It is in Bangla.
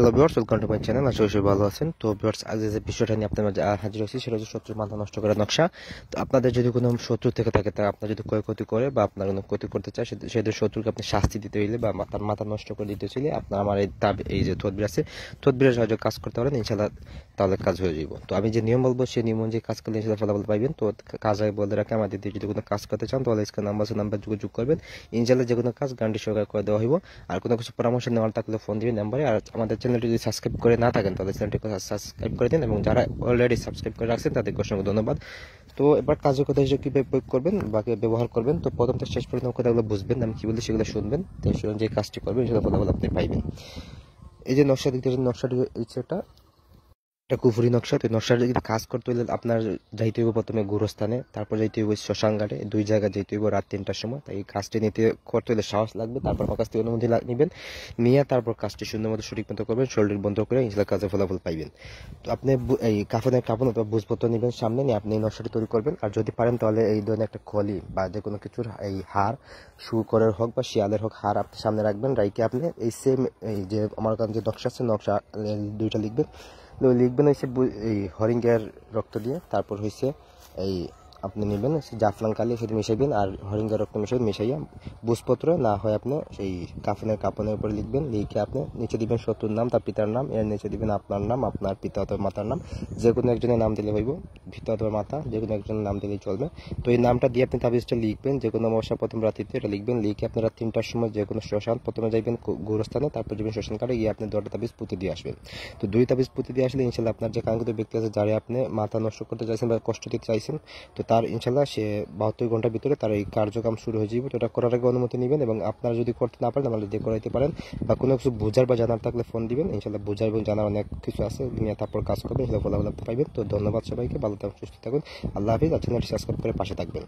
Hello viewers, welcome to my channel. আশা করি ভালো আছেন। তো ভিউয়ার্স, আজ যে বিষয়টা নিয়ে আপনার মাঝে হাজির হয়েছি সেটা হচ্ছে শত্রুর মাথা নষ্ট করার নকশা। তো আপনাদের যদি কোনো শত্রু থেকে থাকে, তা আপনার যদি ক্ষয়ক্ষতি করে বা আপনার কোনো ক্ষতি করতে চায়, সেদের শত্রুকে আপনি শাস্তি দিতে হইলে বা তার মাথা নষ্ট করে দিতে চাইলে আপনার আমার এই যে তদবির আছে, তদবিরের সাহায্যে কাজ করতে পারেন, ইনশাআল্লাহ তাহলে কাজ হয়ে যাব। তো আমি যে নিয়ম বলবো সেই নিয়ম অনুযায়ী কাজ করলে ইনশাআল্লাহ ফলাফল পাইবেন। তো কাজ আগে বলে রাখি, আমাদের দিয়ে যদি কোনো কাজ করতে চান তাহলে স্ক্রিনে নাম্বার যোগাযোগ করবেন। ইনশাআল্লাহ যে কোনো কাজ গ্যারান্টি সহকারে করে দেওয়া হইব। আর কোনো কিছু পরামর্শ নেওয়ার থাকলে ফোন দিবেন নাম্বারে। আর আমাদের চ্যানেলটি যদি সাবস্ক্রাইব করে না থাকেন তাহলে চ্যানেলটিকে সাবস্ক্রাইব করে দিন, এবং যারা অলরেডি সাবস্ক্রাইব করে রাখছেন তাদেরকে অসংখ্য ধন্যবাদ। তো এবার কাজের কথা হিসেবে কীভাবে প্রয়োগ করবেন বা ব্যবহার করবেন, তো প্রথম থেকে শেষ পর্যন্ত কথাগুলো বুঝবেন, আমি কী বলি সেগুলো শুনবেন। তো যে কাজটি করবেন সেটা ফলাফল আপনি পাইবেন। এই যে নকশা দিতে নকশাটি ইচ্ছেটা এটা কুফুরি নকশা। তো নকশাটা যদি কাজ করতে হলে আপনার যাইতে হইব প্রথমে গুরুস্থানে, তারপর যাইতে হইব শ্মশান ঘাটে, দুই জায়গায় যাইতে হইব রাত 3টার সময়। তাই এই কাজটি করতে হলে সাহস লাগবে। তারপর আমার কাছ থেকে অনুমতি নেবেন, নিয়ে তারপর কাজটি সুন্দর মতো সঠিক মতো করবেন, শরীর বন্ধ করে ইনশাআল্লাহ কাজে ফলাফল পাইবেন। তো আপনি এই কাপড় অথবা বুঝপত্র নেবেন সামনে, নিয়ে আপনি এই নকশাটি তৈরি করবেন। আর যদি পারেন তাহলে এই ধরনের একটা খলি বা যে কোনো কিছুর এই হার, শুকরের হোক বা শিয়ালের হোক, হার আপনি সামনে রাখবেন। রাইকে আপনি এই সেম এই যে আমার কাছে যে নকশা আছে, নকশা দুইটা লিখবেন হয়েছে এই হরিঙ্গের রক্ত দিয়ে। তারপর হয়েছে এই আপনি নেবেন জাফরান কালি, সেটা মিশাইবেন, আর হরিঙ্গের রক্ত মিশাইয়া বুঝপত্র না হয় আপনি সেই কাপনের উপরে লিখবেন। লিখে আপনি নিচে দিবেন শত্রুর নাম, তার পিতার নাম, এর নিচে দিবেন আপনার নাম, আপনার পিতা অথবা মাতার নাম, যে কোনো একজনের নাম দিলে হইব, পিতা অথবা মাতা যে কোনো একজনের নাম দিলেই চলবে। তো এই নামটা দিয়ে আপনি তাবিজটা লিখবেন, যে কোনো অমাবস্যা প্রথম রাত্রিতে এটা লিখবেন। লিখে আপনারা 3টার সময় যে কোনো শ্মশান প্রথমে যাইবেন গোরস্থানে, তারপর যাবেন শ্মশান কাটে, গিয়ে আপনি 2টা তাবিজ পুঁতে দিয়ে আসবেন। তো 2 তাবিজ পুঁতে দিয়ে আসলে ইনশাল্লাহ আপনার যে কাঙ্ক্ষিত ব্যক্তি আছে, যারা আপনি মাথা নষ্ট করতে চাইছেন বা কষ্ট দিতে চাইছেন, তো তার ইনশাল্লাহ সে 72 ঘন্টার ভিতরে তার এই কার্যক্রম শুরু হয়ে যাবে। তো এটা করার আগে অনুমতি নেবেন, এবং আপনারা যদি করতে না পারেন তাহলে দিয়ে করাইতে পারেন, বা কোনো কিছু বোঝার বা জানার থাকলে ফোন দিবেন। ইনশাল্লাহ বোঝার এবং জানার অনেক কিছু আছে, নিয়ে তারপর কাজ করবেন, সেটা ফলাফল পাইবেন। তো ধন্যবাদ সবাইকে, ভালো থাকুন, সুস্থ থাকুন, আল্লাহ হাফিজ। আর চ্যানেলটি সাবস্ক্রাইব করে পাশে থাকবেন।